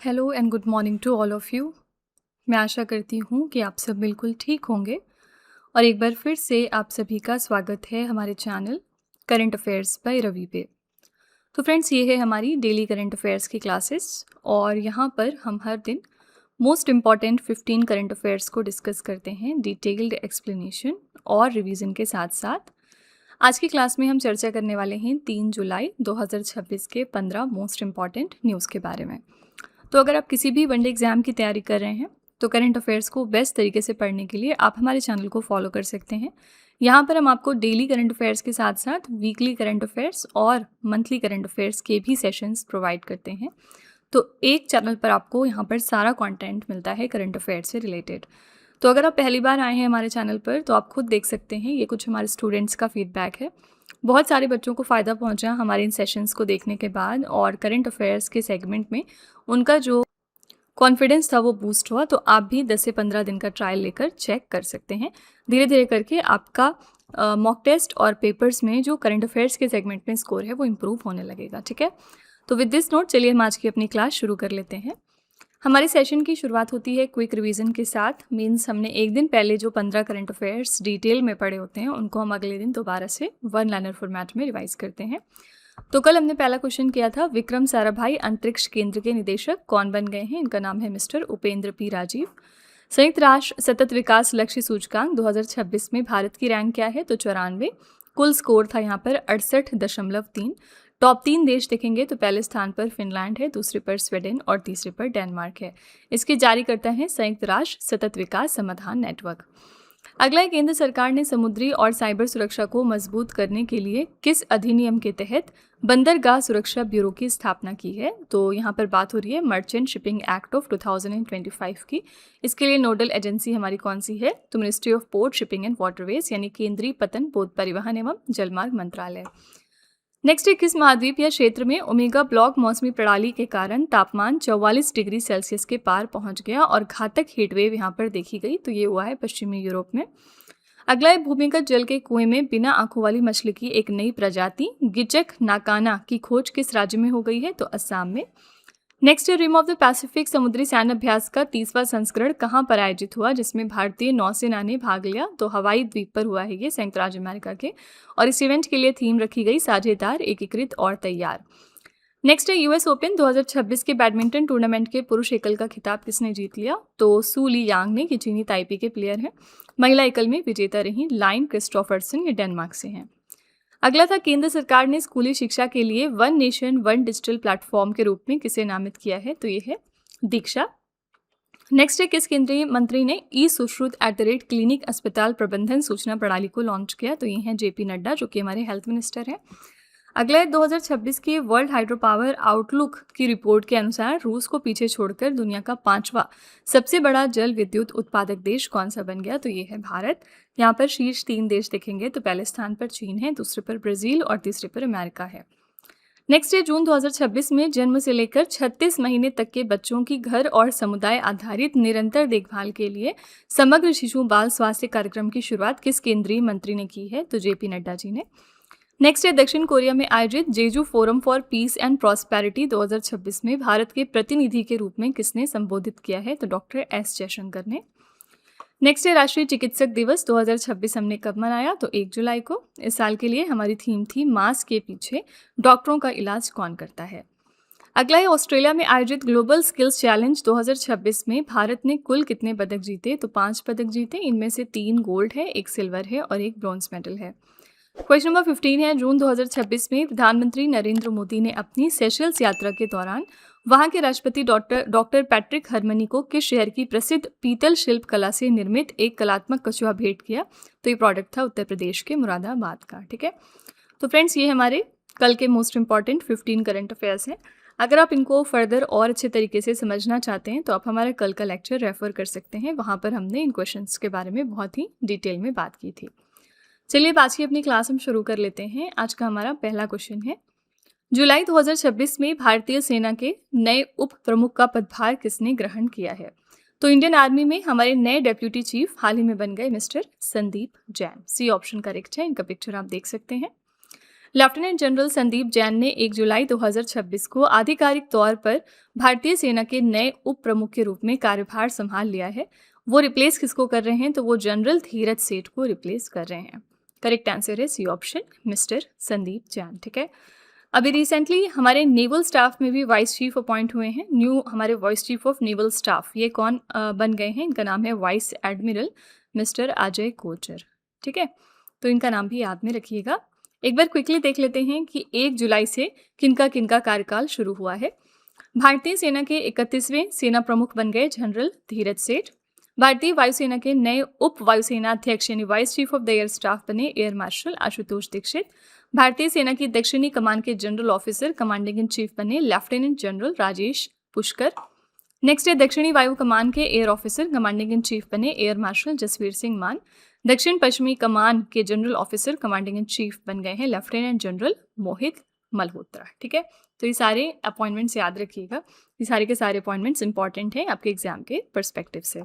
Hello and good morning to all of you. मैं आशा करती हूँ कि आप सब बिल्कुल ठीक होंगे और एक बार फिर से आप सभी का स्वागत है हमारे channel current affairs by Ravi पे। तो फ्रेंड्स, ये है हमारी डेली करंट अफेयर्स की क्लासेस और यहाँ पर हम हर दिन मोस्ट इम्पॉर्टेंट 15 करंट अफेयर्स को डिस्कस करते हैं डिटेल्ड एक्सप्लेनेशन और रिवीजन के साथ साथ। आज की क्लास में हम चर्चा करने वाले हैं 3 जुलाई 2026 के 15 मोस्ट इम्पॉर्टेंट न्यूज़ के बारे में। तो अगर आप किसी भी वनडे एग्जाम की तैयारी कर रहे हैं तो करंट अफेयर्स को बेस्ट तरीके से पढ़ने के लिए आप हमारे चैनल को फॉलो कर सकते हैं। यहाँ पर हम आपको डेली करंट अफेयर्स के साथ साथ वीकली करंट अफेयर्स और मंथली करंट अफेयर्स के भी सेशंस प्रोवाइड करते हैं। तो एक चैनल पर आपको यहाँ पर सारा कंटेंट मिलता है करंट अफेयर्स से रिलेटेड। तो अगर आप पहली बार आए हैं हमारे चैनल पर तो आप खुद देख सकते हैं, ये कुछ हमारे स्टूडेंट्स का फीडबैक है। बहुत सारे बच्चों को फ़ायदा पहुंचा हमारे इन सेशंस को देखने के बाद और करंट अफेयर्स के सेगमेंट में उनका जो कॉन्फिडेंस था वो बूस्ट हुआ। तो आप भी 10 से 15 दिन का ट्रायल लेकर चेक कर सकते हैं। धीरे धीरे करके आपका मॉक टेस्ट और पेपर्स में जो करंट अफेयर्स के सेगमेंट में स्कोर है वो इम्प्रूव होने लगेगा। ठीक है, तो विद दिस नोट चलिए हम आज की अपनी क्लास शुरू कर लेते हैं। हमारे सेशन की शुरुआत होती है क्विक रिवीजन के साथ। मीन्स हमने एक दिन पहले जो 15 करंट अफेयर्स डिटेल में पढ़े होते हैं उनको हम अगले दिन दोबारा से वन लाइनर फॉर्मेट में रिवाइज करते हैं। तो कल हमने पहला क्वेश्चन किया था, विक्रम साराभाई अंतरिक्ष केंद्र के निदेशक कौन बन गए हैं? इनका नाम है मिस्टर उपेंद्र पी राजीव। संयुक्त राष्ट्र सतत विकास लक्ष्य सूचकांक 2026 में भारत की रैंक क्या है? तो 94। कुल स्कोर था यहाँ पर 68.3। टॉप 3 देश देखेंगे तो पहले स्थान पर फिनलैंड है, दूसरे पर स्वीडन और तीसरे पर डेनमार्क है। इसके जारी करता है संयुक्त राष्ट्र सतत विकास समाधान नेटवर्क। अगला है, केंद्र सरकार ने समुद्री और साइबर सुरक्षा को मजबूत करने के लिए किस अधिनियम के तहत बंदरगाह सुरक्षा ब्यूरो की स्थापना की है? तो यहाँ पर बात हो रही है मर्चेंट शिपिंग एक्ट ऑफ 2025 की। इसके लिए नोडल एजेंसी हमारी कौन सी है? तो ministry of port, shipping and waterways यानी केंद्रीय पतन, पोत परिवहन एवं जलमार्ग मंत्रालय। नेक्स्ट है, किस महाद्वीप या क्षेत्र में ओमेगा ब्लॉक मौसमी प्रणाली के कारण तापमान 44 डिग्री सेल्सियस के पार पहुंच गया और घातक हीटवेव यहां पर देखी गई? तो ये हुआ है पश्चिमी यूरोप में। अगला है, भूमिगत जल के कुएं में बिना आंखों वाली मछली की एक नई प्रजाति गिचक नाकाना की खोज किस राज्य में हो गई है? तो असम में। नेक्स्ट है, रिम ऑफ द पैसिफिक समुद्री सैन्य अभ्यास का 30वां संस्करण कहाँ पर आयोजित हुआ जिसमें भारतीय नौसेना ने भाग लिया? तो हवाई द्वीप पर हुआ है ये, संयुक्त राज्य अमेरिका के। और इस इवेंट के लिए थीम रखी गई साझेदार, एकीकृत और तैयार। नेक्स्ट है, यूएस ओपन 2026 के बैडमिंटन टूर्नामेंट के पुरुष एकल का खिताब किसने जीत लिया? तो सू ली यांग ने, ये चीनी ताइपी के प्लेयर हैं। महिला एकल में विजेता रही लाइन क्रिस्टोफरसन, ये डेनमार्क से हैं। अगला था, केंद्र सरकार ने स्कूली शिक्षा के लिए one nation one digital platform के रूप में किसे नामित किया है? तो ये है दीक्षा। नेक्स्ट है, किस केंद्रीय मंत्री ने ई सुश्रुत @क्लिनिक अस्पताल प्रबंधन सूचना प्रणाली को लॉन्च किया? तो ये हैं जेपी नड्डा, जो कि हमारे हेल्थ मिनिस्टर हैं। अगला है, 2026 की वर्ल्ड हाइड्रो पावर आउटलुक की रिपोर्ट के अनुसार रूस को पीछे छोड़कर दुनिया का 5वां सबसे बड़ा जल विद्युत उत्पादक देश कौन सा बन गया? तो ये है भारत। यहाँ पर शीर्ष 3 देश देखेंगे तो पहले स्थान पर चीन है, दूसरे पर ब्राजील और तीसरे पर अमेरिका है। नेक्स्ट है, जून 2026 में जन्म से लेकर 36 महीने तक के बच्चों की घर और समुदाय आधारित निरंतर देखभाल के लिए समग्र शिशु बाल स्वास्थ्य कार्यक्रम की शुरुआत किस केंद्रीय मंत्री ने की है? तो जेपी नड्डा जी ने। नेक्स्ट है, दक्षिण कोरिया में आयोजित Jeju forum for peace and prosperity 2026 में भारत के प्रतिनिधि के रूप में किसने संबोधित किया है? तो डॉक्टर एस जयशंकर ने। नेक्स्ट है, राष्ट्रीय चिकित्सक दिवस 2026 हमने कब मनाया? तो 1 जुलाई को। इस साल के लिए हमारी थीम थी मास्क के पीछे डॉक्टरों का इलाज कौन करता है। अगला है, ऑस्ट्रेलिया में आयोजित ग्लोबल स्किल्स चैलेंज 2026 में भारत ने कुल कितने पदक जीते? तो 5 पदक जीते। इनमें से 3 गोल्ड है, 1 सिल्वर है और 1 ब्रॉन्ज मेडल है। क्वेश्चन नंबर 15 है, जून 2026 में प्रधानमंत्री नरेंद्र मोदी ने अपनी सेशल्स यात्रा के दौरान वहां के राष्ट्रपति डॉक्टर पैट्रिक हरमनी को किस शहर की प्रसिद्ध पीतल शिल्प कला से निर्मित एक कलात्मक कछुआ भेंट किया? तो ये प्रोडक्ट था उत्तर प्रदेश के मुरादाबाद का। ठीक है, तो फ्रेंड्स, ये हमारे कल के मोस्ट इंपॉर्टेंट 15 करंट अफेयर्स हैं। अगर आप इनको फर्दर और अच्छे तरीके से समझना चाहते हैं तो आप हमारा कल का लेक्चर रेफर कर सकते हैं। वहाँ पर हमने इन क्वेश्चंस के बारे में बहुत ही डिटेल में बात की थी। चलिए आज की अपनी क्लास हम शुरू कर लेते हैं। आज का हमारा पहला क्वेश्चन है, जुलाई 2026 में भारतीय सेना के नए उप प्रमुख का पदभार किसने ग्रहण किया है? तो इंडियन आर्मी में हमारे नए डेप्यूटी चीफ हाल ही में बन गए mister Sandeep Jain. C option correct है, इनका पिक्चर आप देख सकते हैं। लेफ्टिनेंट जनरल संदीप जैन ने 1 जुलाई 2026 को आधिकारिक तौर पर भारतीय सेना के नए उप प्रमुख के रूप में कार्यभार संभाल लिया है। वो रिप्लेस किसको कर रहे हैं? तो वो जनरल धीरज सेठ को रिप्लेस कर रहे हैं। करेक्ट आंसर है C option, mister Sandeep Jain. ठीक है, अभी रिसेंटली हमारे नेवल स्टाफ में भी वाइस चीफ अपॉइंट हुए हैं। न्यू हमारे vice chief of naval staff ये कौन बन गए हैं? इनका नाम है vice admiral mister Ajay Kochar. ठीक है, तो इनका नाम भी याद में रखिएगा। एक बार क्विकली देख लेते हैं कि 1 जुलाई से किनका किनका कार्यकाल शुरू हुआ है। भारतीय सेना के 31वें सेना प्रमुख बन गए जनरल धीरज सेठ। भारतीय वायुसेना के नए उप वायुसेना अध्यक्ष यानी vice chief of the air staff बने एयर मार्शल आशुतोष दीक्षित। भारतीय सेना की दक्षिणी कमान के general officer commanding in chief बने lieutenant general Rajesh Pushkar. Next है दक्षिणी वायु कमान के air officer commanding in chief बने एयर मार्शल जसवीर सिंह मान। दक्षिण पश्चिमी कमान के general officer commanding in chief बन गए हैं लेफ्टिनेंट जनरल मोहित मल्होत्रा। ठीक है, तो ये सारे अपॉइंटमेंट्स याद रखिएगा। ये सारे के सारे अपॉइंटमेंट्स इंपॉर्टेंट हैं आपके एग्जाम के पर्सपेक्टिव से।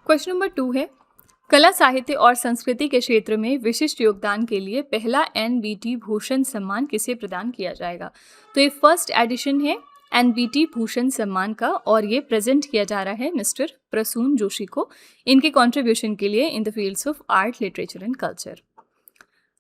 क्वेश्चन नंबर 2 है, कला साहित्य और संस्कृति के क्षेत्र में विशिष्ट योगदान के लिए पहला NBT भूषण सम्मान किसे प्रदान किया जाएगा? तो ये फर्स्ट एडिशन है NBT भूषण सम्मान का और ये प्रेजेंट किया जा रहा है मिस्टर प्रसून जोशी को इनके कंट्रीब्यूशन के लिए in the fields of art, literature and culture.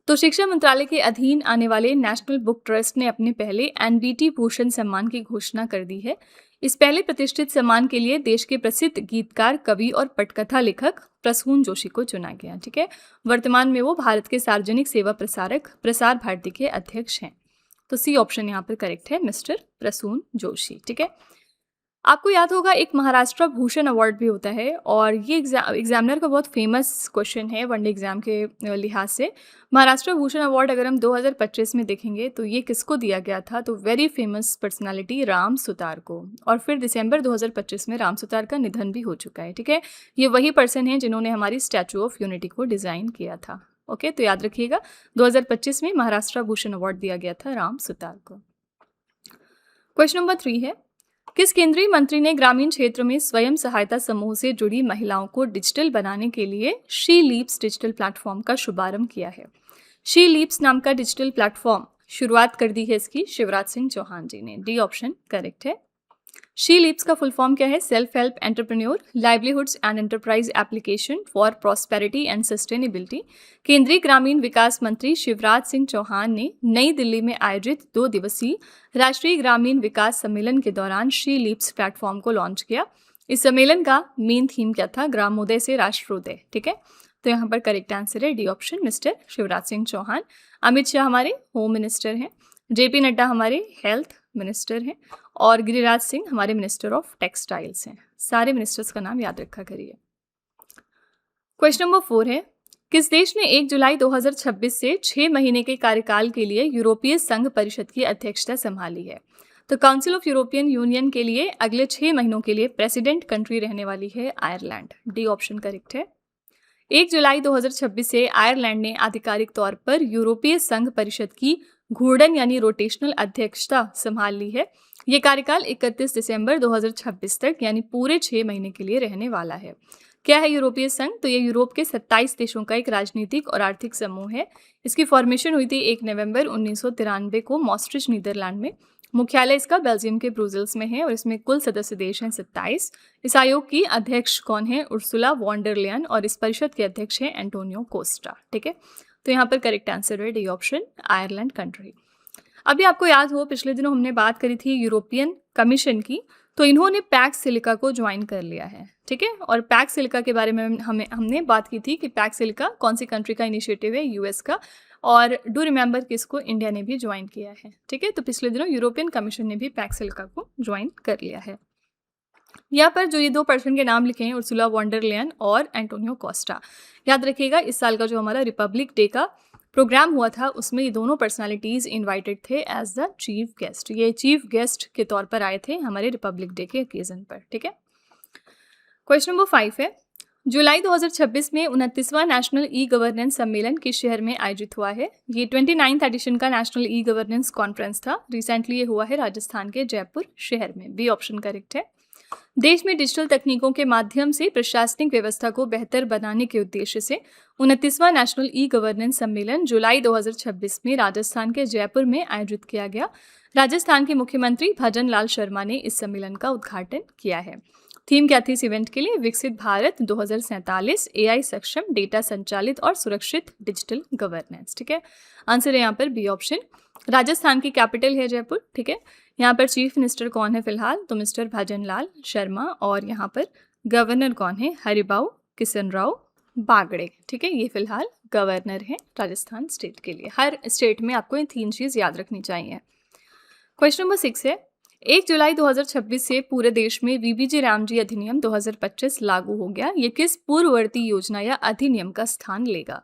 तो शिक्षा मंत्रालय के अधीन आने वाले नेशनल बुक ट्रस्ट ने अपने पहले NBT भूषण सम्मान की घोषणा कर दी है। इस पहले प्रतिष्ठित सम्मान के लिए देश के प्रसिद्ध गीतकार, कवि और पटकथा लेखक प्रसून जोशी को चुना गया। ठीक है, वर्तमान में वो भारत के सार्वजनिक सेवा प्रसारक प्रसार भारती के अध्यक्ष हैं। तो सी ऑप्शन यहाँ पर करेक्ट है, मिस्टर प्रसून जोशी। ठीक है, आपको याद होगा एक महाराष्ट्र भूषण अवार्ड भी होता है और ये एग्जामिनर का बहुत फेमस क्वेश्चन है वनडे एग्जाम के लिहाज से। महाराष्ट्र भूषण अवार्ड अगर हम 2025 में देखेंगे तो ये किसको दिया गया था? तो very famous personality Ram Sutar को। और फिर दिसंबर 2025 में राम सुतार का निधन भी हो चुका है। ठीक है, ये वही पर्सन है जिन्होंने हमारी स्टैचू ऑफ यूनिटी को डिज़ाइन किया था। ओके, तो याद रखिएगा 2025 में महाराष्ट्र भूषण अवार्ड दिया गया था राम सुतार को। क्वेश्चन नंबर 3 है, किस केंद्रीय मंत्री ने ग्रामीण क्षेत्र में स्वयं सहायता समूह से जुड़ी महिलाओं को डिजिटल बनाने के लिए शी लीप्स डिजिटल प्लेटफॉर्म का शुभारंभ किया है? शी लीप्स नाम का डिजिटल प्लेटफॉर्म शुरुआत कर दी है इसकी शिवराज सिंह चौहान जी ने। डी ऑप्शन करेक्ट है। शी लीप्स का फुल फॉर्म क्या है? Self help entrepreneur livelihoods and enterprise application for prosperity and sustainability. केंद्रीय ग्रामीण विकास मंत्री शिवराज सिंह चौहान ने नई दिल्ली में आयोजित 2 दिवसीय राष्ट्रीय ग्रामीण विकास सम्मेलन के दौरान शी लीप्स प्लेटफॉर्म को लॉन्च किया। इस सम्मेलन का मेन थीम क्या था? ग्रामोदय से राष्ट्रोदय। ठीक है, तो यहाँ पर करेक्ट आंसर है D option, mister Shivraj Singh Chouhan. Amit Shah हमारे होम मिनिस्टर हैं, JP नड्डा हमारे हेल्थ मिनिस्टर हैं और गिरिराज सिंह हमारे मिनिस्टर ऑफ टेक्सटाइल्स हैं। सारे मिनिस्टर्स का नाम याद रखा करिए। क्वेश्चन नंबर 4 है, किस देश ने 1 जुलाई 2026 से 6 महीने के कार्यकाल के लिए यूरोपीय संघ परिषद की अध्यक्षता संभाली है? तो काउंसिल ऑफ यूरोपियन यूनियन के लिए अगले 6 महीनों के लिए प्रेसिडेंट कंट्री रहने वाली है आयरलैंड। डी ऑप्शन करेक्ट है। 1 जुलाई 2026 से आयरलैंड ने आधिकारिक तौर पर यूरोपीय संघ परिषद की घूर्णन यानी रोटेशनल अध्यक्षता संभाल ली है। ये कार्यकाल 31 दिसंबर 2026 तक यानी पूरे 6 महीने के लिए रहने वाला है। क्या है यूरोपीय संघ? तो ये यूरोप के 27 देशों का एक राजनीतिक और आर्थिक समूह है। इसकी फॉर्मेशन हुई थी 1 नवंबर 1993 को मॉस्ट्रिच नीदरलैंड में। मुख्यालय इसका बेल्जियम के ब्रुसेल्स में है और इसमें कुल सदस्य देश हैं 27। इस आयोग की अध्यक्ष कौन है? उर्सुला वॉन डर लेयन और इस परिषद के अध्यक्ष हैं एंटोनियो कोस्टा। ठीक है, तो यहाँ पर करेक्ट आंसर है डी ऑप्शन, आयरलैंड कंट्री। अभी आपको याद हो पिछले दिनों हमने बात करी थी यूरोपियन कमीशन की, तो इन्होंने पैक्स सिलिका को ज्वाइन कर लिया है। ठीक है, और पैक्स सिलिका के बारे में हमने बात की थी कि पैक्स सिलिका कौन सी कंट्री का इनिशिएटिव है? US का। और डू रिमेंबर कि इसको इंडिया ने भी ज्वाइन किया है। ठीक है, तो पिछले दिनों यूरोपियन कमीशन ने भी पैक्स सिलिका को ज्वाइन कर लिया है। यहाँ पर जो ये 2 पर्सन के नाम लिखे हैं उर्सुला वॉन डर लेयन और एंटोनियो कोस्टा, याद रखिएगा इस साल का जो हमारा रिपब्लिक डे का प्रोग्राम हुआ था उसमें ये दोनों पर्सनालिटीज़ इनवाइटेड थे एज द चीफ गेस्ट। ये चीफ गेस्ट के तौर पर आए थे हमारे रिपब्लिक डे के ओकेजन पर। ठीक है, क्वेश्चन नंबर 5 है, जुलाई 2026 में 29वां नेशनल ई गवर्नेंस सम्मेलन किस शहर में आयोजित हुआ है? ये 29th एडिशन का नेशनल ई गवर्नेंस कॉन्फ्रेंस था। रिसेंटली ये हुआ है राजस्थान के जयपुर शहर में। बी ऑप्शन करेक्ट है। देश में डिजिटल तकनीकों के माध्यम से प्रशासनिक व्यवस्था को बेहतर बनाने के उद्देश्य से 29वां नेशनल ई गवर्नेंस सम्मेलन जुलाई 2026 में राजस्थान के जयपुर में आयोजित किया गया। राजस्थान के मुख्यमंत्री भजन लाल शर्मा ने इस सम्मेलन का उद्घाटन किया है। थीम क्या थी इस इवेंट के लिए? विकसित भारत 2047, एआई सक्षम, डेटा संचालित और सुरक्षित डिजिटल गवर्नेंस। ठीक है, आंसर है यहाँ पर बी ऑप्शन। राजस्थान की कैपिटल है जयपुर। ठीक है, यहाँ पर चीफ मिनिस्टर कौन है फिलहाल? तो मिस्टर भजन लाल शर्मा। और यहाँ पर गवर्नर कौन है? हरिभाऊ किशनराव बागड़े। ठीक है, ये फिलहाल गवर्नर है राजस्थान स्टेट के लिए। हर स्टेट में आपको ये 3 चीज़ याद रखनी चाहिए। क्वेश्चन नंबर 6 है, 1 जुलाई 2026 से पूरे देश में वीबीजी रामजी अधिनियम 2025 लागू हो गया। ये किस पूर्ववर्ती योजना या अधिनियम का स्थान लेगा?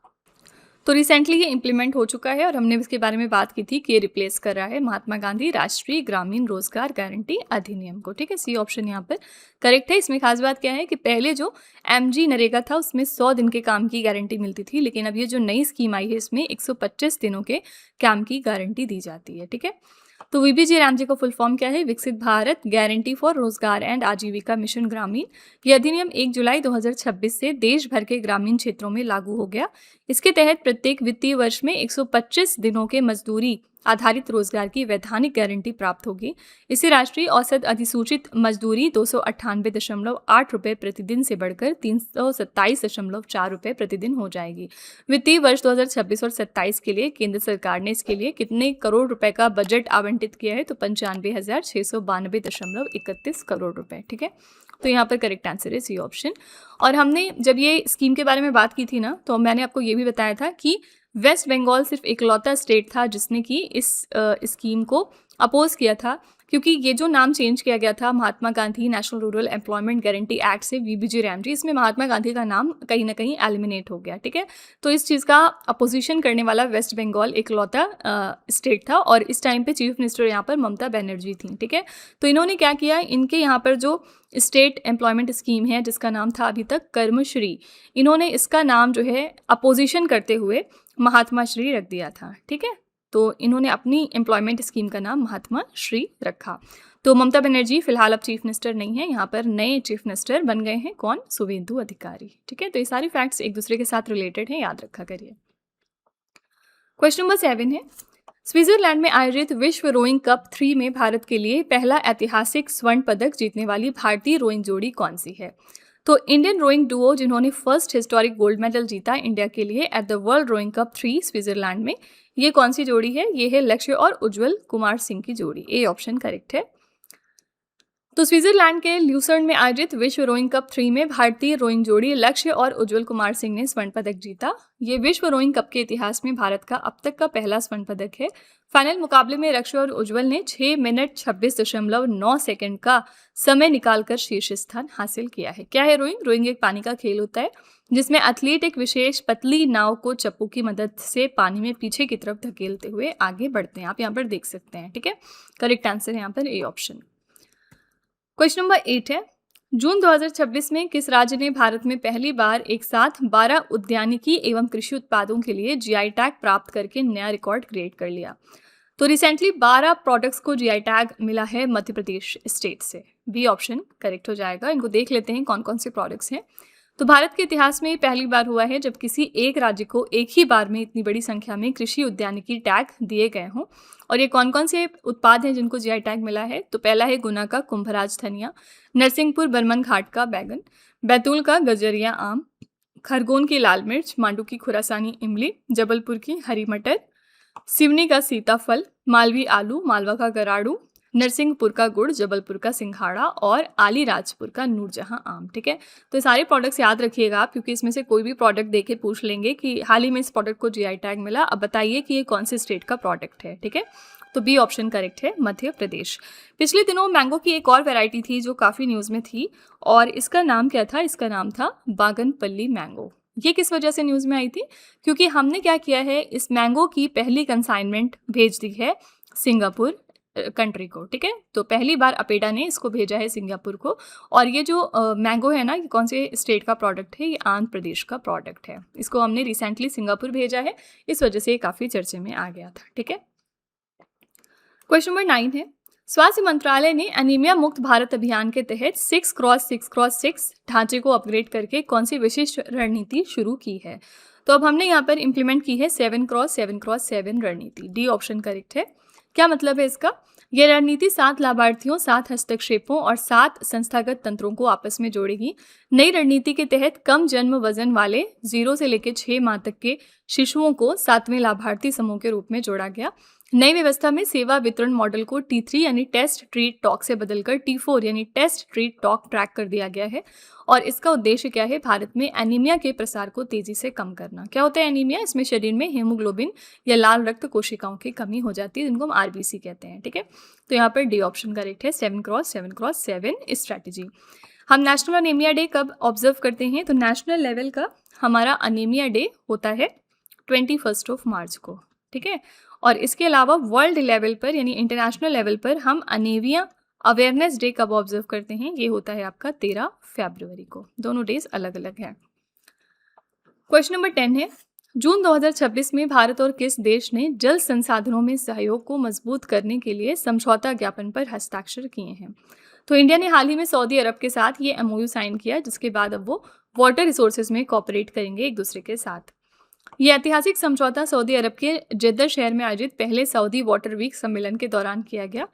तो रिसेंटली ये इम्प्लीमेंट हो चुका है और हमने इसके बारे में बात की थी कि ये रिप्लेस कर रहा है महात्मा गांधी राष्ट्रीय ग्रामीण रोजगार गारंटी अधिनियम को। ठीक है, सी ऑप्शन यहाँ पर करेक्ट है। इसमें खास बात क्या है कि पहले जो एमजी नरेगा था उसमें 100 दिन के काम की गारंटी मिलती थी, लेकिन अब ये जो नई स्कीम आई है इसमें 125 दिनों के काम की गारंटी दी जाती है। ठीक है, तो वीबीजी रामजी का फुल फॉर्म क्या है? विकसित भारत गारंटी फॉर रोजगार एंड आजीविका मिशन ग्रामीण। यह अधिनियम 1 जुलाई 2026 से देश भर के ग्रामीण क्षेत्रों में लागू हो गया। इसके तहत प्रत्येक वित्तीय वर्ष में 125 दिनों के मजदूरी आधारित रोजगार की वैधानिक गारंटी प्राप्त होगी। इससे राष्ट्रीय औसत अधिसूचित मजदूरी 298.8 रुपये प्रतिदिन से बढ़कर 327.4 रुपये प्रतिदिन हो जाएगी। वित्तीय वर्ष 2026 और 27 के लिए केंद्र सरकार ने इसके लिए कितने करोड़ रुपए का बजट आवंटित किया है? तो 95,692.31 करोड़ रुपए। ठीक है, तो यहाँ पर करेक्ट आंसर है सी ऑप्शन। और हमने जब ये स्कीम के बारे में बात की थी ना, तो मैंने आपको ये भी बताया था कि वेस्ट बंगाल सिर्फ इकलौता स्टेट था जिसने कि इस स्कीम को अपोज किया था, क्योंकि ये जो नाम चेंज किया गया था Mahatma Gandhi national rural employment guarantee act से वीबीजी रामजी, इसमें महात्मा गांधी का नाम कहीं ना कहीं एलिमिनेट हो गया। ठीक है, तो इस चीज़ का अपोजिशन करने वाला वेस्ट बंगाल इकलौता स्टेट था और इस टाइम पे चीफ मिनिस्टर यहाँ पर ममता बनर्जी थी। ठीक है, तो इन्होंने क्या किया, इनके यहाँ पर जो स्टेट एम्प्लॉयमेंट स्कीम है जिसका नाम था अभी तक कर्मश्री, इन्होंने इसका नाम जो है अपोजिशन करते हुए महात्मा श्री रख दिया था। ठीक है, तो इन्होंने अपनी एम्प्लॉयमेंट स्कीम का नाम महात्मा श्री रखा। तो ममता बनर्जी फिलहाल अब चीफ मिनिस्टर नहीं है, यहाँ पर नए चीफ मिनिस्टर बन गए हैं कौन? शुभेंदु अधिकारी। ठीक है, तो ये सारे फैक्ट्स एक दूसरे के साथ रिलेटेड हैं, याद रखा करिए। क्वेश्चन नंबर 7 है, स्विट्जरलैंड में आयोजित विश्व रोइंग कप 3 में भारत के लिए पहला ऐतिहासिक स्वर्ण पदक जीतने वाली भारतीय रोइंग जोड़ी कौन सी है? तो इंडियन रोइंग डुओ जिन्होंने फर्स्ट हिस्टोरिक गोल्ड मेडल जीता इंडिया के लिए at the world rowing cup 3 Switzerland में, ये कौन सी जोड़ी है? ये है लक्ष्य और उज्जवल कुमार सिंह की जोड़ी। ए ऑप्शन करेक्ट है। तो स्विट्जरलैंड के ल्यूसर्न में आयोजित विश्व रोइंग कप 3 में भारतीय रोइंग जोड़ी लक्ष्य और उज्जवल कुमार सिंह ने स्वर्ण पदक जीता। ये विश्व रोइंग कप के इतिहास में भारत का अब तक का पहला स्वर्ण पदक है। फाइनल मुकाबले में लक्ष्य और उज्जवल ने 6 मिनट 26.9 सेकंड का समय निकालकर शीर्ष स्थान हासिल किया है। क्या है रोइंग? रोइंग एक पानी का खेल होता है जिसमें एथलीट एक विशेष पतली नाव को चप्पू की मदद से पानी में पीछे की तरफ धकेलते हुए आगे बढ़ते हैं। आप यहाँ पर देख सकते हैं। ठीक है, करेक्ट आंसर है यहाँ पर ए ऑप्शन। क्वेश्चन नंबर 8 है, जून 2026 में किस राज्य ने भारत में पहली बार एक साथ 12 उद्यानिकी एवं कृषि उत्पादों के लिए जीआई टैग प्राप्त करके नया रिकॉर्ड क्रिएट कर लिया? तो रिसेंटली 12 प्रोडक्ट्स को जीआई टैग मिला है मध्य प्रदेश स्टेट से। बी ऑप्शन करेक्ट हो जाएगा। इनको देख लेते हैं कौन कौन से प्रोडक्ट्स हैं। तो भारत के इतिहास में पहली बार हुआ है जब किसी एक राज्य को एक ही बार में इतनी बड़ी संख्या में कृषि उद्यानिकी टैग दिए गए हों। और ये कौन कौन से उत्पाद हैं जिनको जीआई टैग मिला है? तो पहला है गुना का कुंभराज धनिया, नरसिंहपुर बर्मन घाट का बैगन, बैतूल का गजरिया आम, खरगोन की लाल मिर्च, मांडू की खुरासानी इमली, जबलपुर की हरी मटर, सिवनी का सीताफल, मालवी आलू, मालवा का गराड़ू, नरसिंहपुर का गुड़, जबलपुर का सिंघाड़ा और आलीराजपुर का नूरजहां आम। ठीक है, तो ये सारे प्रोडक्ट्स याद रखिएगा आप, क्योंकि इसमें से कोई भी प्रोडक्ट देके पूछ लेंगे कि हाल ही में इस प्रोडक्ट को जीआई टैग मिला, अब बताइए कि ये कौन से स्टेट का प्रोडक्ट है। ठीक है, तो बी ऑप्शन करेक्ट है, मध्य प्रदेश। पिछले दिनों मैंगो की एक और वैरायटी थी जो काफ़ी न्यूज़ में थी और इसका नाम क्या था? इसका नाम था बागनपल्ली मैंगो। ये किस वजह से न्यूज़ में आई थी? क्योंकि हमने क्या किया है, इस मैंगो की पहली कंसाइनमेंट भेज दी है सिंगापुर कंट्री को। ठीक है, तो पहली बार अपेडा ने इसको भेजा है सिंगापुर को। और ये जो मैंगो है ना, ये कौन से स्टेट का प्रोडक्ट है? ये आंध्र प्रदेश का प्रोडक्ट है। इसको हमने रिसेंटली सिंगापुर भेजा है, इस वजह से ये काफ़ी चर्चे में आ गया था। ठीक है, क्वेश्चन नंबर 9 है, स्वास्थ्य मंत्रालय ने एनीमिया मुक्त भारत अभियान के तहत 6x6x6 ढांचे को अपग्रेड करके कौन सी विशिष्ट रणनीति शुरू की है? तो अब हमने यहाँ पर इम्प्लीमेंट की है 7x7x7 रणनीति। डी ऑप्शन करेक्ट है। क्या मतलब है इसका? यह रणनीति 7 लाभार्थियों, 7 हस्तक्षेपों और 7 संस्थागत तंत्रों को आपस में जोड़ेगी। नई रणनीति के तहत कम जन्म वजन वाले 0 से लेकर 6 माह तक के शिशुओं को 7वें लाभार्थी समूह के रूप में जोड़ा गया। नई व्यवस्था में सेवा वितरण मॉडल को T3 यानी टेस्ट ट्रीट टॉक से बदलकर T4 यानी टेस्ट ट्रीट टॉक ट्रैक कर दिया गया है। और इसका उद्देश्य क्या है? भारत में एनीमिया के प्रसार को तेजी से कम करना। क्या होता है एनीमिया? इसमें शरीर में हीमोग्लोबिन या लाल रक्त कोशिकाओं की कमी हो जाती है, जिनको हम RBC कहते हैं। ठीक है, तो यहाँ पर डी ऑप्शन करेक्ट है, 7x7x7 स्ट्रैटेजी। हम नेशनल अनीमिया डे कब ऑब्जर्व करते हैं? तो नेशनल लेवल का हमारा अनीमिया डे होता है 21 मार्च को। ठीक है, और इसके अलावा वर्ल्ड लेवल पर यानी इंटरनेशनल लेवल पर हम अनीमिया अवेयरनेस डे कब ऑब्जर्व करते हैं? ये होता है आपका 13 फरवरी को। दोनों डेज अलग अलग है। क्वेश्चन नंबर 10 है, जून 2026 में भारत और किस देश ने जल संसाधनों में सहयोग को मजबूत करने के लिए समझौता ज्ञापन पर हस्ताक्षर किए हैं? तो इंडिया ने हाल ही में सऊदी अरब के साथ ये MOU साइन किया, जिसके बाद अब वो वाटर रिसोर्सेज में कोऑपरेट करेंगे एक दूसरे के साथ। ये ऐतिहासिक समझौता सऊदी अरब के जिद्दा शहर में आयोजित पहले सऊदी वाटर वीक सम्मेलन के दौरान किया गया।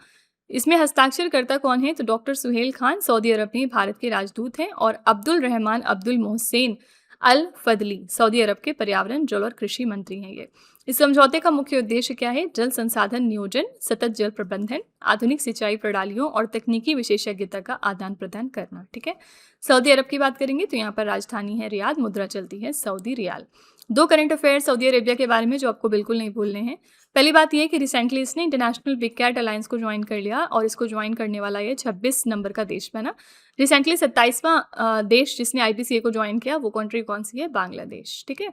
इसमें हस्ताक्षरकर्ता कौन है? तो डॉक्टर सुहेल खान सऊदी अरब में भारत के राजदूत हैं, और अब्दुल रहमान अब्दुल मोहसेन अल फदली सऊदी अरब के पर्यावरण, जल और कृषि मंत्री हैं ये। इस समझौते का मुख्य उद्देश्य क्या है? जल संसाधन नियोजन, सतत जल प्रबंधन, आधुनिक सिंचाई प्रणालियों और तकनीकी विशेषज्ञता का आदान प्रदान करना। ठीक है, सऊदी अरब की बात करेंगे तो यहाँ पर राजधानी है रियाद, मुद्रा चलती है Saudi riyal. 2 current affair Saudi Arabia के बारे में जो आपको बिल्कुल नहीं भूलने हैं। पहली बात यह है कि रिसेंटली इसने इंटरनेशनल बिग कैट अलायंस को ज्वाइन कर लिया, और इसको ज्वाइन करने वाला ये 26 नंबर का देश बना। रिसेंटली 27वां देश जिसने IPCA को ज्वाइन किया, वो कंट्री कौन सी है? बांग्लादेश। ठीक है,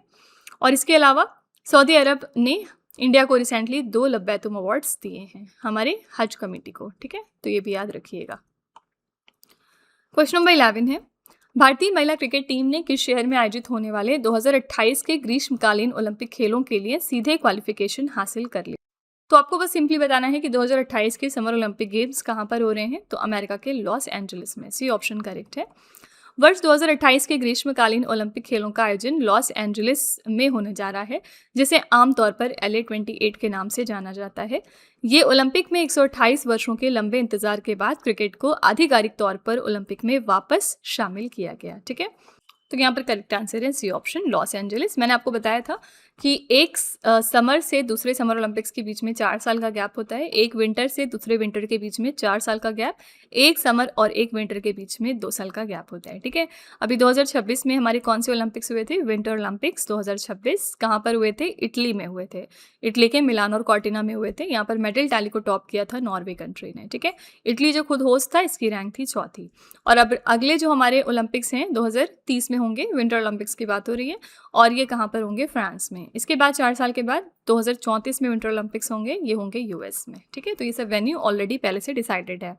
और इसके अलावा सऊदी अरब ने इंडिया को रिसेंटली 2 लब्बैतुम अवार्ड्स दिए हैं, हमारे हज कमेटी को। ठीक है, तो ये भी याद रखिएगा। क्वेश्चन नंबर 11 है, भारतीय महिला क्रिकेट टीम ने किस शहर में आयोजित होने वाले 2028 के ग्रीष्मकालीन ओलंपिक खेलों के लिए सीधे क्वालिफिकेशन हासिल कर ली? तो आपको बस सिंपली बताना है कि 2028 के समर ओलंपिक गेम्स कहाँ पर हो रहे हैं? तो अमेरिका के लॉस एंजलिस में। सी ऑप्शन करेक्ट है। वर्ष 2028 के ग्रीष्मकालीन ओलंपिक खेलों का आयोजन लॉस एंजलिस में होने जा रहा है, जिसे आमतौर पर LA 28 के नाम से जाना जाता है। ये ओलंपिक में 128 वर्षों के लंबे इंतजार के बाद क्रिकेट को आधिकारिक तौर पर ओलंपिक में वापस शामिल किया गया। ठीक है, तो यहाँ पर करेक्ट आंसर है सी ऑप्शन, लॉस एंजलिस। मैंने आपको बताया था कि एक समर से दूसरे समर ओलंपिक्स के बीच में 4 साल का गैप होता है, एक विंटर से दूसरे विंटर के बीच में 4 साल का गैप, एक समर और एक विंटर के बीच में 2 साल का गैप होता है। ठीक है, अभी 2026 में हमारे कौन से ओलंपिक्स हुए थे? विंटर ओलंपिक्स 2026 कहाँ पर हुए थे? इटली में हुए थे। इटली के मिलान और कॉर्टिना में हुए थे। यहाँ पर मेडल टैली को टॉप किया था नॉर्वे कंट्री ने। ठीक है, इटली जो खुद होस्ट था, इसकी रैंक थी 4थी। और अब अगले जो हमारे ओलंपिक्स हैं 2030 में होंगे, विंटर ओलंपिक्स की बात हो रही है, और ये कहाँ पर होंगे? फ्रांस में। इसके बाद 4 साल के बाद 2034 में विंटर ओलंपिक्स होंगे, ये होंगे US में। ठीक है, तो ये सब वेन्यू ऑलरेडी पहले से डिसाइडेड है।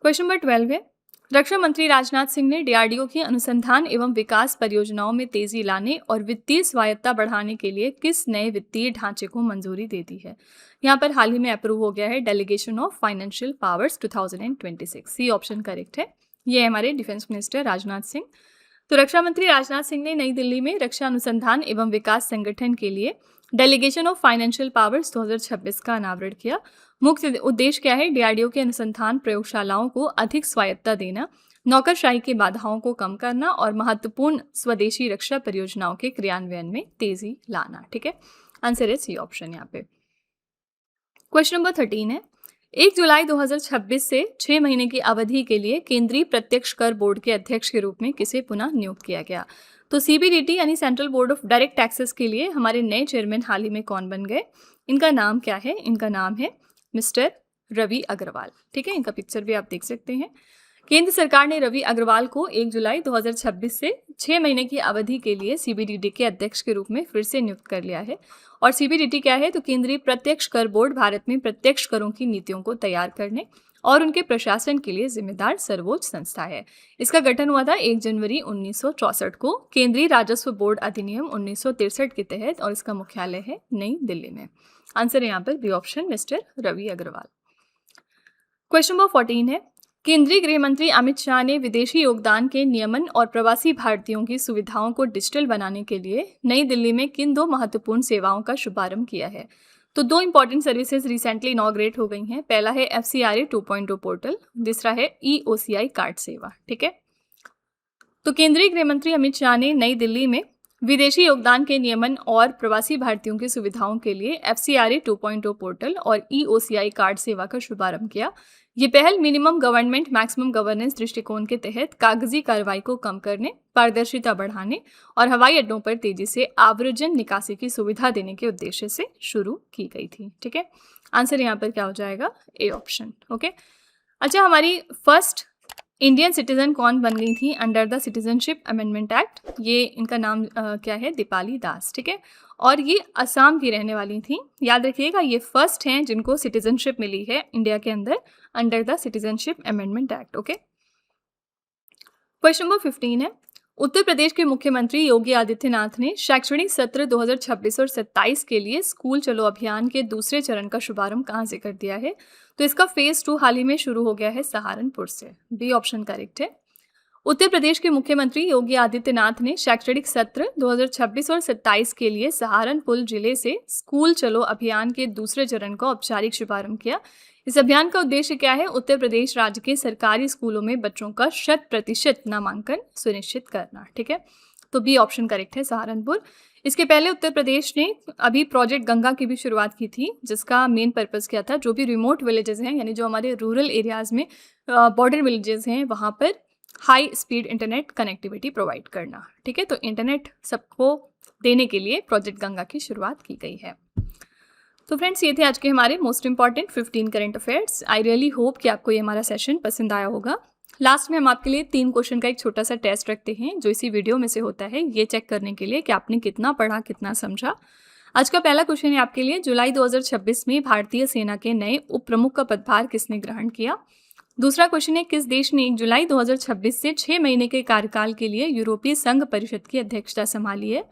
क्वेश्चन नंबर 12 है, रक्षा मंत्री राजनाथ सिंह ने DRDO की अनुसंधान एवं विकास परियोजनाओं में तेजी लाने और वित्तीय स्वायत्ता बढ़ाने के लिए किस नए वित्तीय ढांचे को मंजूरी दे दी है? यहाँ पर हाल ही में अप्रूव हो गया है delegation of financial powers 2026। C option correct है। ये है हमारे डिफेंस मिनिस्टर राजनाथ सिंह। तो रक्षा मंत्री राजनाथ सिंह ने नई दिल्ली में रक्षा अनुसंधान एवं विकास संगठन के लिए डेलीगेशन ऑफ फाइनेंशियल पावर्स 2026 का अनावरण किया। मुख्य उद्देश्य क्या है? DRDO के अनुसंधान प्रयोगशालाओं को अधिक स्वायत्ता देना, नौकरशाही की बाधाओं को कम करना और महत्वपूर्ण स्वदेशी रक्षा परियोजनाओं के क्रियान्वयन में तेजी लाना। ठीक है, आंसर है सी ऑप्शन यहाँ पे। क्वेश्चन नंबर 13 है, 1 जुलाई 2026 से 6 महीने की अवधि के लिए केंद्रीय प्रत्यक्ष कर बोर्ड के अध्यक्ष के रूप में किसे पुनः नियुक्त किया गया? तो CBDT यानी central board of direct taxes के लिए हमारे नए चेयरमैन हाल ही में कौन बन गए? इनका नाम क्या है? इनका नाम है मिस्टर रवि अग्रवाल। ठीक है, इनका पिक्चर भी आप देख सकते हैं। केंद्र सरकार ने रवि अग्रवाल को 1 जुलाई 2026 से 6 महीने की अवधि के लिए CBDT के अध्यक्ष के रूप में फिर से नियुक्त कर लिया है। और CBDT क्या है? तो केंद्रीय प्रत्यक्ष कर बोर्ड भारत में प्रत्यक्ष करों की नीतियों को तैयार करने और उनके प्रशासन के लिए जिम्मेदार सर्वोच्च संस्था है। इसका गठन हुआ था 1 जनवरी 1964 को केंद्रीय राजस्व बोर्ड अधिनियम 1963 के तहत, और इसका मुख्यालय है नई दिल्ली में। आंसर है यहाँ पर B option, mister Ravi Agarwal. Question number 14 है, केंद्रीय गृह मंत्री अमित शाह ने विदेशी योगदान के नियमन और प्रवासी भारतीयों की सुविधाओं को डिजिटल बनाने के लिए नई दिल्ली में किन 2 महत्वपूर्ण सेवाओं का शुभारंभ किया है? तो 2 इंपॉर्टेंट सर्विसेज रिसेंटली इनॉग्रेट हो गई हैं। पहला है FCRA 2.0 पोर्टल, दूसरा है EOCI कार्ड सेवा। ठीक है, तो केंद्रीय गृह मंत्री अमित शाह ने नई दिल्ली में विदेशी योगदान के नियमन और प्रवासी भारतीयों की सुविधाओं के लिए FCRA 2.0 पोर्टल और EOCI कार्ड सेवा का शुभारंभ किया। ये पहल मिनिमम गवर्नमेंट मैक्सिमम गवर्नेंस दृष्टिकोण के तहत कागजी कार्रवाई को कम करने, पारदर्शिता बढ़ाने और हवाई अड्डों पर तेजी से आव्रजन निकासी की सुविधा देने के उद्देश्य से शुरू की गई थी। ठीक है, आंसर यहाँ पर क्या हो जाएगा? A option. ओके, अच्छा, हमारी फर्स्ट इंडियन सिटीजन कौन बन गई थी under the citizenship amendment act? ये इनका नाम क्या है? दीपाली दास। ठीक है, और ये असम की रहने वाली थी। याद रखिएगा, ये फर्स्ट हैं जिनको सिटीजनशिप मिली है इंडिया के अंदर under the citizenship amendment act. Okay, question number 15 है, उत्तर प्रदेश के मुख्यमंत्री योगी आदित्यनाथ ने शैक्षणिक सत्र 2026 और 27 के लिए स्कूल चलो अभियान के दूसरे चरण का शुभारंभ कहाँ से कर दिया है? तो इसका फेज 2 हाल ही में शुरू हो गया है सहारनपुर से। बी ऑप्शन करेक्ट है। उत्तर प्रदेश के मुख्यमंत्री योगी आदित्यनाथ ने शैक्षणिक सत्र 2026 और 27 के लिए सहारनपुर जिले से स्कूल चलो अभियान के दूसरे चरण का औपचारिक शुभारंभ किया। इस अभियान का उद्देश्य क्या है? उत्तर प्रदेश राज्य के सरकारी स्कूलों में बच्चों का 100% नामांकन सुनिश्चित करना। ठीक है, तो बी ऑप्शन करेक्ट है, सहारनपुर। इसके पहले उत्तर प्रदेश ने अभी प्रोजेक्ट गंगा की भी शुरुआत की थी, जिसका मेन पर्पस क्या था? जो भी रिमोट विलेजेस हैं, यानी जो हमारे रूरल एरियाज में बॉर्डर विलेजेस हैं, वहाँ पर high speed internet connectivity provide करना। ठीक है, तो इंटरनेट सबको देने के लिए प्रोजेक्ट गंगा की शुरुआत की गई है। तो फ्रेंड्स, ये थे आज के हमारे most important 15 current affairs. I really hope कि आपको ये हमारा सेशन पसंद आया होगा। लास्ट में हम आपके लिए 3 क्वेश्चन का एक छोटा सा टेस्ट रखते हैं, जो इसी वीडियो में से होता है, ये चेक करने के लिए कि आपने कितना पढ़ा, कितना समझा। आज का पहला क्वेश्चन है आपके लिए, जुलाई 2026 में भारतीय सेना के नए उप प्रमुख का पदभार किसने ग्रहण किया? दूसरा क्वेश्चन है, किस देश ने जुलाई 2026 से 6 महीने के कार्यकाल के लिए यूरोपीय संघ परिषद की अध्यक्षता संभाली है?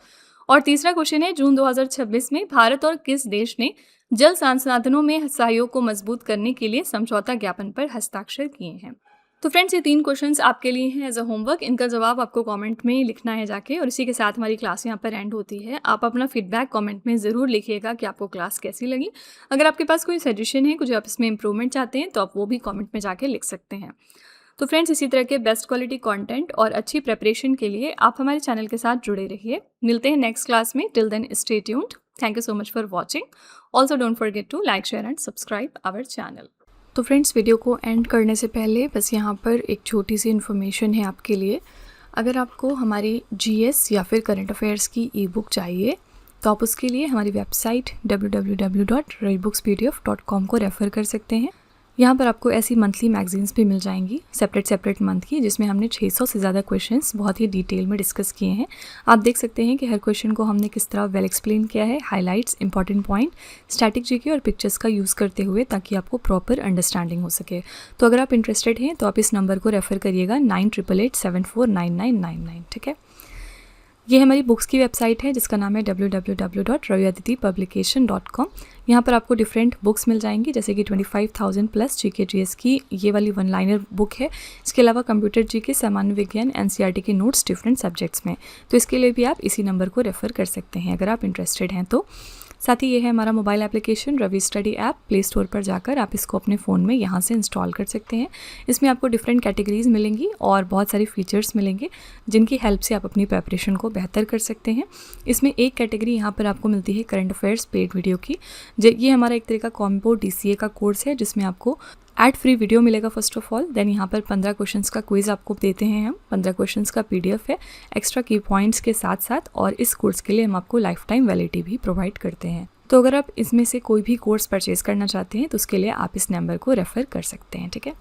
और तीसरा क्वेश्चन है, जून 2026 में भारत और किस देश ने जल संसाधनों में सहयोग को मजबूत करने के लिए समझौता ज्ञापन पर हस्ताक्षर किए हैं? तो फ्रेंड्स, ये 3 क्वेश्चंस आपके लिए हैं एज अ होमवर्क। इनका जवाब आपको कमेंट में लिखना है जाके, और इसी के साथ हमारी क्लास यहाँ पर एंड होती है। आप अपना फीडबैक कमेंट में ज़रूर लिखिएगा कि आपको क्लास कैसी लगी। अगर आपके पास कोई सजेशन है, कुछ आप इसमें इंप्रूवमेंट चाहते हैं, तो आप वो भी कमेंट में जाके लिख सकते हैं। तो फ्रेंड्स, इसी तरह के बेस्ट क्वालिटी कंटेंट और अच्छी प्रिपरेशन के लिए आप हमारे चैनल के साथ जुड़े रहिए। मिलते हैं नेक्स्ट क्लास में। Till then stay tuned. Thank you so much for watching. Also don't forget to like, share and subscribe our channel. तो फ्रेंड्स, वीडियो को एंड करने से पहले बस यहाँ पर एक छोटी सी इन्फॉर्मेशन है आपके लिए। अगर आपको हमारी GS या फिर करंट अफेयर्स की ई-बुक चाहिए, तो आप उसके लिए हमारी वेबसाइट www.revbookspdf.com को रेफ़र कर सकते हैं। यहाँ पर आपको ऐसी मंथली मैगजीन्स भी मिल जाएंगी सेपरेट मंथ की, जिसमें हमने 600 से ज़्यादा क्वेश्चंस बहुत ही डिटेल में डिस्कस किए हैं। आप देख सकते हैं कि हर क्वेश्चन को हमने किस तरह वेल एक्सप्लेन किया है, highlights, important point, static GK और पिक्चर्स का यूज़ करते हुए, ताकि आपको प्रॉपर अंडरस्टैंडिंग हो सके। तो अगर आप इंटरेस्टेड हैं तो आप इस नंबर को रेफ़र करिएगा 9888749999। ठीक है, ये हमारी बुक्स की वेबसाइट है, जिसका नाम है www.raviaditipublication.com। यहाँ पर आपको डिफरेंट बुक्स मिल जाएंगी, जैसे कि 25,000 प्लस GK GS की ये वाली 1 लाइनर बुक है। इसके अलावा कंप्यूटर GK, सामान्य विज्ञान, NCERT के नोट्स डिफरेंट सब्जेक्ट्स में। तो इसके लिए भी आप इसी नंबर को रेफ़र कर सकते हैं अगर आप इंटरेस्टेड हैं तो। साथ ही ये है हमारा mobile application Ravi study app. Play Store पर जाकर आप इसको अपने फ़ोन में यहाँ से इंस्टॉल कर सकते हैं। इसमें आपको डिफरेंट कैटेगरीज मिलेंगी और बहुत सारी फीचर्स मिलेंगे, जिनकी हेल्प से आप अपनी प्रिपरेशन को बेहतर कर सकते हैं। इसमें एक कैटेगरी यहाँ पर आपको मिलती है करंट अफेयर्स पेड वीडियो की। ये हमारा एक तरह का कॉम्बो DCA का कोर्स है, जिसमें आपको एड फ्री वीडियो मिलेगा फर्स्ट ऑफ ऑल। देन यहाँ पर 15 क्वेश्चंस का क्विज आपको देते हैं हम। 15 क्वेश्चंस का PDF है एक्स्ट्रा की पॉइंट्स के साथ साथ, और इस कोर्स के लिए हम आपको लाइफ टाइम वैलिडिटी भी प्रोवाइड करते हैं। तो अगर आप इसमें से कोई भी कोर्स परचेज करना चाहते हैं, तो उसके लिए आप इस नंबर को रेफ़र कर सकते हैं। ठीक है।